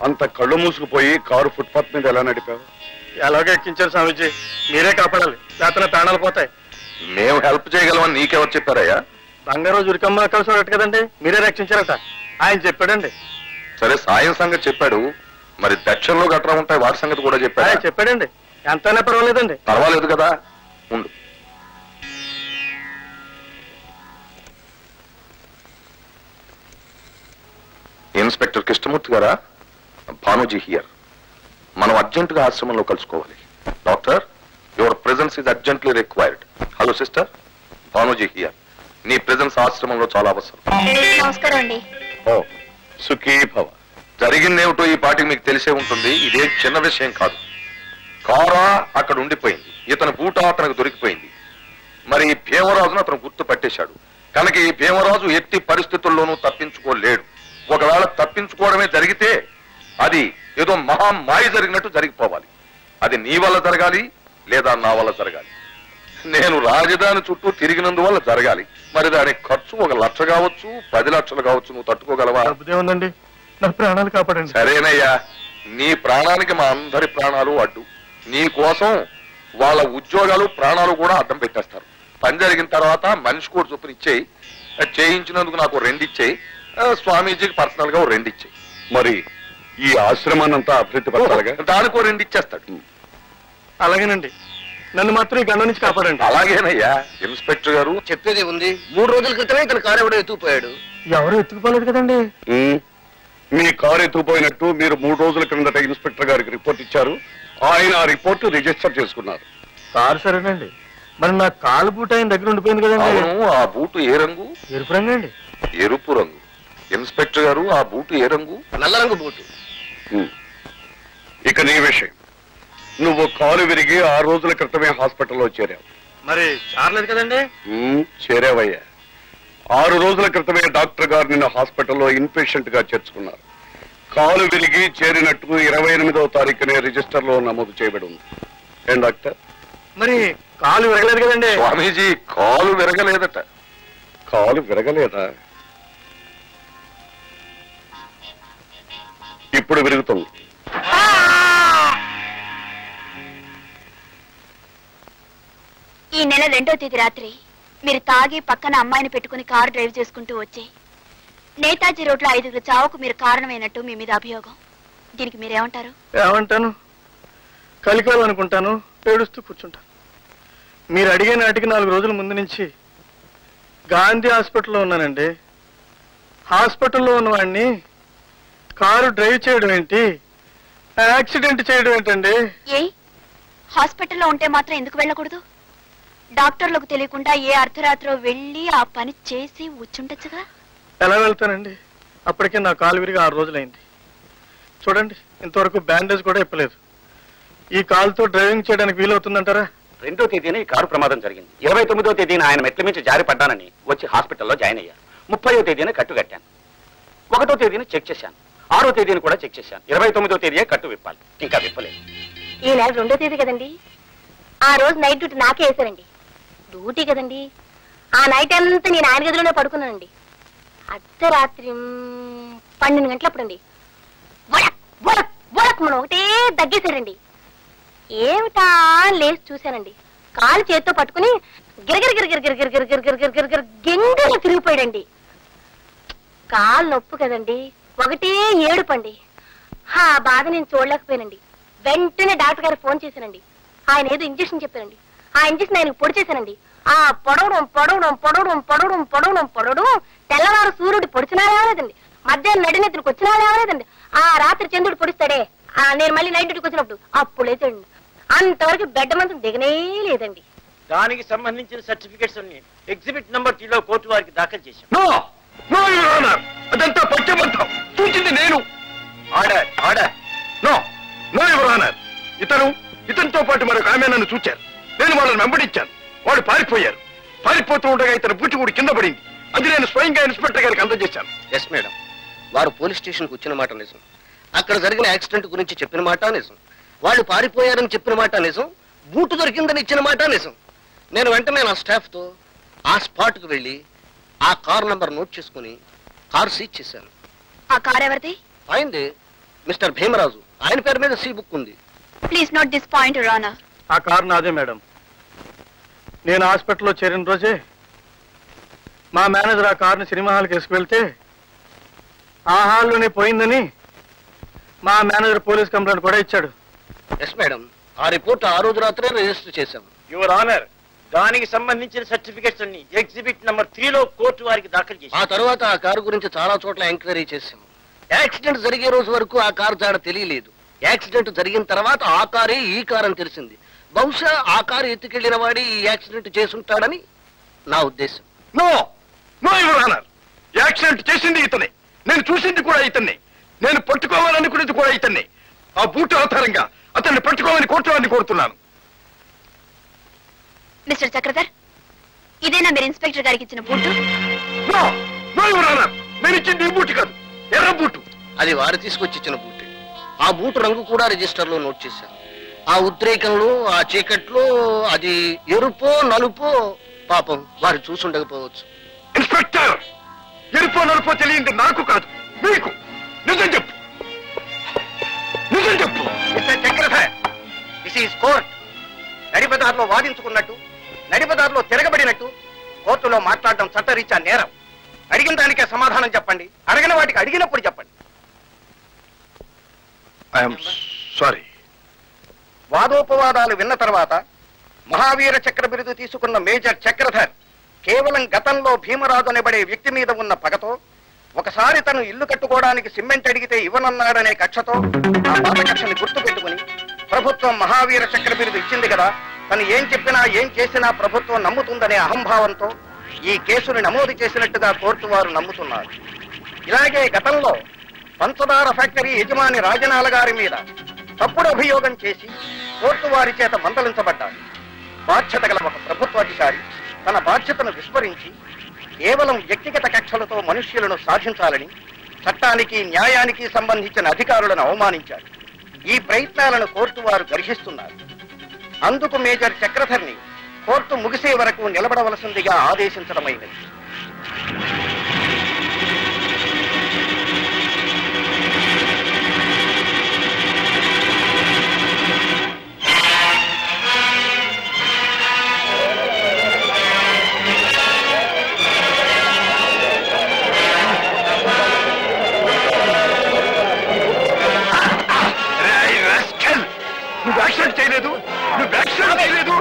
అంత కళ్ళు మూసుకుపోయి car footpath మీద ఎలా నడిపావు? ఎలాగో ఎక్కించారు స్వామీజీ, మీరే కాపాడాలి, లేకపోతే ప్రాణాలు పోతాయి. మేము హెల్ప్ చేయగలమని నీకెవరు చెప్పారయ్యా? బంగారు జురికమ్మ కలిసి ఉన్నట్టు కదండి, మీరే రక్షించారట, ఆయన చెప్పాడండి. సరే, సాయం సంగతి చెప్పాడు, మరి దక్షిణలో గట్రా ఉంటాయి వాటి సంగతి కూడా చెప్పాడు. చెప్పాడండి, ఎంతైనా పర్వాలేదండి. పర్వాలేదు కదా, ఉండు. ఇన్స్పెక్టర్ కృష్ణమూర్తి గారా? భానుజీ హియర్. మనం అర్జెంటుగా ఆశ్రమంలో కలుసుకోవాలి. Doctor, your presence is urgently required. Hello sister, Bhanuji here. నీ ప్రెజెన్స్ ఆశ్రమంలో చాలా అవసరం. నమస్కారం అండి. ఓ సుఖీ భవ. జరిగిందేమిటో ఈ పాటికి మీకు తెలిసే ఉంటుంది. ఇదే చిన్న విషయం కాదు. కారా అక్కడ ఉండిపోయింది, ఇతని బూట అతనికి దొరికిపోయింది. మరి ఈ భీమరాజును అతను గుర్తు పట్టేశాడు కనుక ఈ భీమరాజు ఎట్టి పరిస్థితుల్లోనూ తప్పించుకోలేడు. ఒకవేళ తప్పించుకోవడమే జరిగితే అది ఏదో మహామాయ జరిగినట్టు జరిగిపోవాలి. అది నీ వల్ల జరగాలి లేదా నా వల్ల జరగాలి. నేను రాజధాని చుట్టూ తిరిగినందువల్ల జరగాలి. మరి దాని ఖర్చు 1 లక్ష కావచ్చు, 10 లక్షలు కావచ్చు. నువ్వు తట్టుకోగలవా? ఉందండి, నా ప్రాణాలు కాపాడండి. సరేనయ్యా, నీ ప్రాణానికి మా అందరి ప్రాణాలు అడ్డు. నీ కోసం వాళ్ళ ఉద్యోగాలు ప్రాణాలు కూడా అడ్డం పెట్టేస్తారు. పని జరిగిన తర్వాత మనిషి కూడా చొప్పున ఇచ్చేయి. చేయించినందుకు నాకు 2 ఇచ్చేయి, స్వామీజీకి పర్సనల్ గా 2 ఇచ్చేయి. మరి ఈ ఆశ్రమాన్నంతా అభివృద్ధి పరచాలిగా, దానికో 2 ఇచ్చేస్తాడు. అలాగేనండి, నన్ను మాత్రం ఈ గండం నుంచి కాపాడండి. అలాగేనయ్యా. ఇన్స్పెక్టర్ గారు చెప్పేది ఉంది. 3 రోజుల క్రితమే ఇతను కారు ఎవడో ఎత్తుకుపోయాడు. ఎవరు ఎత్తుకుపోలేదు కదండి. మీ కారు ఎత్తుకుపోయినట్టు మీరు 3 రోజుల క్రిందట ఇన్స్పెక్టర్ గారికి రిపోర్ట్ ఇచ్చారు. ఆయన ఆ రిపోర్ట్ రిజిస్టర్ చేసుకున్నారు. కారు సరేనండి, మరి నా కాలు బూట ఆయన దగ్గర ఉండిపోయింది కదండి. అవును, ఆ బూటు ఏ రంగు? ఎరుపు రంగు అండి. ఎరుపు రంగు. ఇన్స్పెక్టర్ గారు, ఆ బూటు ఏ రంగు? నల్ల రంగు బూటు. ఇక నీ విషయం. నువ్వు కాలు విరిగి 6 రోజుల క్రితమే హాస్పిటల్లో చేరావు. మరి చారలేదు కదండి. చేరావయ్యా. 6 రోజుల క్రితమే డాక్టర్ గారు నిన్ను హాస్పిటల్లో ఇన్పేషెంట్ గా చేర్చుకున్నారు. కాలు విరిగి చేరినట్టు 28వ తారీఖునే రిజిస్టర్ లో నమోదు చేయబడి ఉంది. ఏం డాక్టర్? మరి కాలు విరగలేదు కదండి. స్వామీజీ, కాలు విరగలేదట. కాలు విరగలేదా? ఇప్పుడు విరుగుతుంది. ఈ నెల 2వ తేదీ రాత్రి మీరు తాగి పక్కన అమ్మాయిని పెట్టుకుని కారు డ్రైవ్ చేసుకుంటూ వచ్చి నేతాజీ రోడ్లో 5గురు చావుకు మీరు కారణమైనట్టు మీ మీద అభియోగం. దీనికి మీరేమంటారు? ఏమంటాను, కలికాలనుకుంటాను, ఏడుస్తూ కూర్చుంటాను. మీరు అడిగే నాటికి 4 రోజుల ముందు నుంచి గాంధీ హాస్పిటల్లో ఉన్నానండి. హాస్పిటల్లో ఉన్నవాడిని కారు డ్రైవ్ చేయడం ఏంటి, యాక్సిడెంట్ చేయడం ఏంటండి? ఏ హాస్పిటల్లో ఉంటే మాత్రం ఎందుకు వెళ్ళకూడదు? డాక్టర్లకు తెలియకుండా ఏ అర్ధరాత్రో వెళ్ళి ఆ పని చేసి వచ్చుండొచ్చుగా. ఎలా వెళ్తానండి? అప్పటికే నా కాలు విరిగి 6 రోజులైంది. చూడండి, ఇంతవరకు బ్యాండేజ్ కూడా ఇప్పలేదు. ఈ కాలుతో డ్రైవింగ్ చేయడానికి వీలవుతుందంటారా? 2వ తేదీన ఈ కారు ప్రమాదం జరిగింది. 29వ తేదీన ఆయన మెట్ల మించి జారి పడ్డానని వచ్చి హాస్పిటల్లో జాయిన్ అయ్యాను. 30వ తేదీన కట్టు కట్టాను. 1వ తేదీన చెక్ చేశాను. 6వ తేదీని కూడా చెక్ చేశాను. 29వ తేదీయే కట్టు విప్పాలి, ఇంకా విప్పలేదు. ఈ నెల 2వ తేదీ కదండి. ఆ రోజు నైట్ డ్యూటీ నాకే వేశారండి. డ్యూటీ కదండి, ఆ నైట్ అంతా నేను ఆయన గదిలోనే పడుకున్నానండి. అర్ధరాత్రి 12 గంటలప్పుడండి మనం ఒకటే దగ్గేశారండి. ఏమిటా లేచి చూశానండి, కాలు చేత్తో పట్టుకుని గిరగిర గెంగలు తిరిగిపోయాడండి. కాలు నొప్పు కదండి, ఒకటే ఏడుపండి. ఆ బాధ నేను చూడలేకపోయానండి. వెంటనే డాక్టర్ గారు ఫోన్ చేశానండి. ఆయన ఏదో ఇంజక్షన్ చెప్పారండి. ఆ ఇంజక్షన్ ఆయనకు పొడి చేశానండి. ఆ పొడవడం తెల్లవారు సూర్యుడు పొడిచినా లేవలేదండి, మధ్యాహ్నం నడినెత్తుడికి వచ్చినా లేవలేదండి. ఆ రాత్రి చంద్రుడు పొడిస్తాడే, నేను మళ్ళీ నైట్ డ్యూటీకి వచ్చినప్పుడు అప్పుడు లేచండి. అంతవరకు బెడ్ మంచం దిగనే లేదండి. దానికి సంబంధించిన సర్టిఫికెట్స్ అన్ని ఎగ్జిబిట్ నంబర్ 3లో కోర్టు వారికి దాఖలు చేశాం. అదంతా పచ్చబద్ధం. చూసింది నేను. Order order. No no your honour. ఇతనితో పాటు మరొక ఆమె నన్ను చూచారు. నేను వాళ్ళని వెంబడించాను. వాళ్ళు పారిపోయారు. పారిపోతూ ఉండగా ఇతను బూచిగూడి కింద పడింది. అది నేను స్వయంగా ఇన్స్పెక్టర్ గారికి అందజేశాను. ఎస్ మేడం, వారు పోలీస్ స్టేషన్కి వచ్చిన మాట నిజం. అక్కడ జరిగిన యాక్సిడెంట్ గురించి చెప్పిన మాట నిజం. వాళ్ళు పారిపోయారని చెప్పిన మాట నిజం. బూటు దొరికిందని ఇచ్చిన మాట నిజం. నేను వెంటనే నా స్టాఫ్తో ఆ స్పాట్కు వెళ్ళి ఆ కార్ నంబర్ నోట్ చేసుకుని కారు సీజ్ చేశాను. ఆ కారు ఎవరిది? అయింది. మిస్టర్ భీమరాజు, ఆయన పేరు మీద సి బుక్ ఉంది. Please note this point your honour. ఆ కారు నాదే మేడం. నేను హాస్పిటల్లో చేరిన రోజే మా మేనేజర్ ఆ కారుని సినిమా హాల్కి వేసుకువెళ్తే ఆ హాల్లోనే పోయిందని మా మేనేజర్ పోలీస్ కంప్లైంట్ కూడా ఇచ్చాడు. ఎస్ మేడం, ఆ రిపోర్ట్ ఆ రోజు రాత్రే రిజిస్టర్ చేశాం. యువర్ ఆనర్, దానికి సంబంధించిన సర్టిఫికెట్స్ అన్ని ఎగ్జిబిట్ నంబర్ 3లో కోర్టు వారికి దాఖలు చేశాం. ఆ తర్వాత ఆ కారు గురించి చాలా చోట్ల ఎంక్వైరీ చేశాం. యాక్సిడెంట్ జరిగే రోజు వరకు ఆ కారు జాడ తెలియలేదు. యాక్సిడెంట్ జరిగిన తర్వాత ఆ కారే ఈ కారు అని తెలిసింది. బహుశా ఆ కారు ఎత్తుకెళ్లిన వాడి ఈ యాక్సిడెంట్ చేసుంటాడని నా ఉద్దేశం. No no your honour, accident చేసింది ఇతనే, నేను చూసింది కూడా ఇతన్ని, నేను పట్టుకోవాలనుకునేది కూడా ఇతన్ని. ఆ బూటు ఆధారంగా అతన్ని పట్టుకోవాలని కోర్టు వారిని కోరుతున్నాను. మిస్టర్ చక్రధర్, ఇదేనా మీరు ఇన్స్పెక్టర్ గారికి ఇచ్చిన boot? No no your honour, నేను ఇచ్చింది ఈ బూటు కాదు, ఎర్ర బూటు. అది వారు తీసుకొచ్చి ఇచ్చిన బూటే. ఆ బూటు రంగు కూడా రిజిస్టర్ లో నోట్ చేశాను. ఆ ఉద్రేకంలో, ఆ చీకట్లో అది ఎరుపో నలుపో పాపం వారు చూసుండకపోవచ్చు. ఇన్స్పెక్టర్, ఎరుపో నలుపో తెలియంది నాకు కాదు, మీకు. నిజం చెప్పు, నిజం చెప్పు. Mister Chakradhar, this is court. నడిపదారులో వాదించుకున్నట్టు, నడిపదారులో తిరగబడినట్టు కోర్టులో మాట్లాడడం చట్టరీత్యా నేరం. అడిగిన దానికే సమాధానం చెప్పండి, అడగిన వాటికి అడిగినప్పుడు చెప్పండి. I'm sorry. వాదోపవాదాలు విన్న తర్వాత మహావీర చక్ర బిరుదు తీసుకున్న మేజర్ చక్రధర్ కేవలం గతంలో భీమరాజు అనబడే వ్యక్తి మీద ఉన్న పగతో, ఒకసారి తను ఇల్లు కట్టుకోవడానికి సిమెంట్ అడిగితే ఇవ్వనన్నాడనే కక్షతో ఆ పాత కక్షని గుర్తు పెట్టుకుని ప్రభుత్వం మహావీర చక్ర బిరుదు ఇచ్చింది కదా, తను ఏం చెప్పినా ఏం చేసినా ప్రభుత్వం నమ్ముతుందనే అహంభావంతో ఈ కేసును నమోదు చేసినట్టుగా కోర్టు వారు నమ్ముతున్నారు. ఇలాగే గతంలో పంచదార ఫ్యాక్టరీ యజమాని రాజనాల గారి మీద తప్పుడు అభియోగం చేసి కోర్టు వారి చేత మందలించబడ్డారు. బాధ్యత గల ఒక ప్రభుత్వాధికారి తన బాధ్యతను విస్మరించి కేవలం వ్యక్తిగత కక్షలతో మనుష్యులను సాధించాలని చట్టానికి న్యాయానికి సంబంధించిన అధికారులను అవమానించారు. ఈ ప్రయత్నాలను కోర్టు వారు గర్హిస్తున్నారు. అందుకు మేజర్ చక్రధర్ని కోర్టు ముగిసే వరకు నిలబడవలసిందిగా ఆదేశించడమైనది. నువ్వు యాక్సిడెంట్ చేయలేదు, నువ్వు యాక్సిడెంట్ చేయలేదు.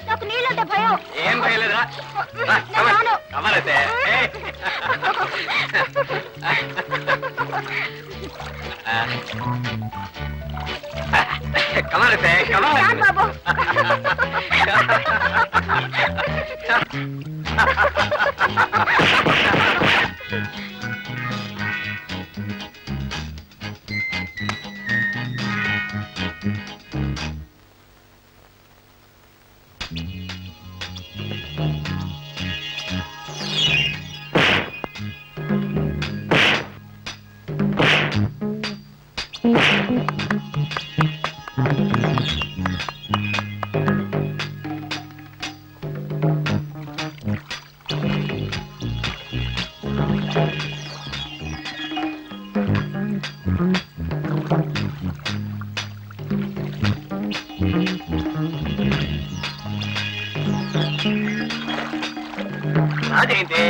నాకు నీళ్ళంటే భయం. ఏం భయలేదురా, కమలైతే కమలైతే బాబు అదేంటి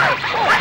Ah!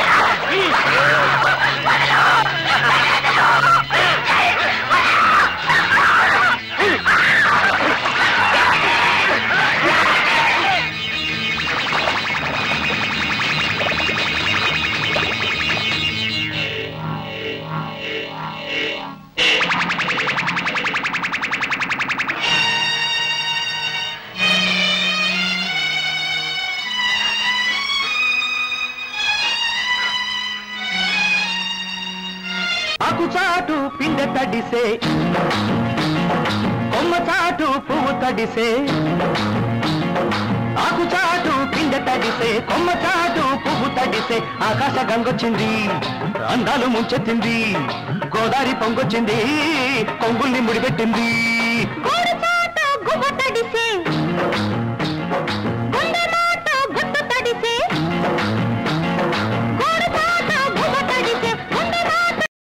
ఆకు చాటు పిందె తడిసే కొమ్మ చాటు పువ్వు తడిసే ఆకు చాటు పిందె తడిసే కొమ్మ చాటు పువ్వు తడిసే ఆకాశ గంగొచ్చింది అందాలు ముంచెత్తింది గోదావరి పొంగొచ్చింది కొంగుల్ని ముడిపెట్టింది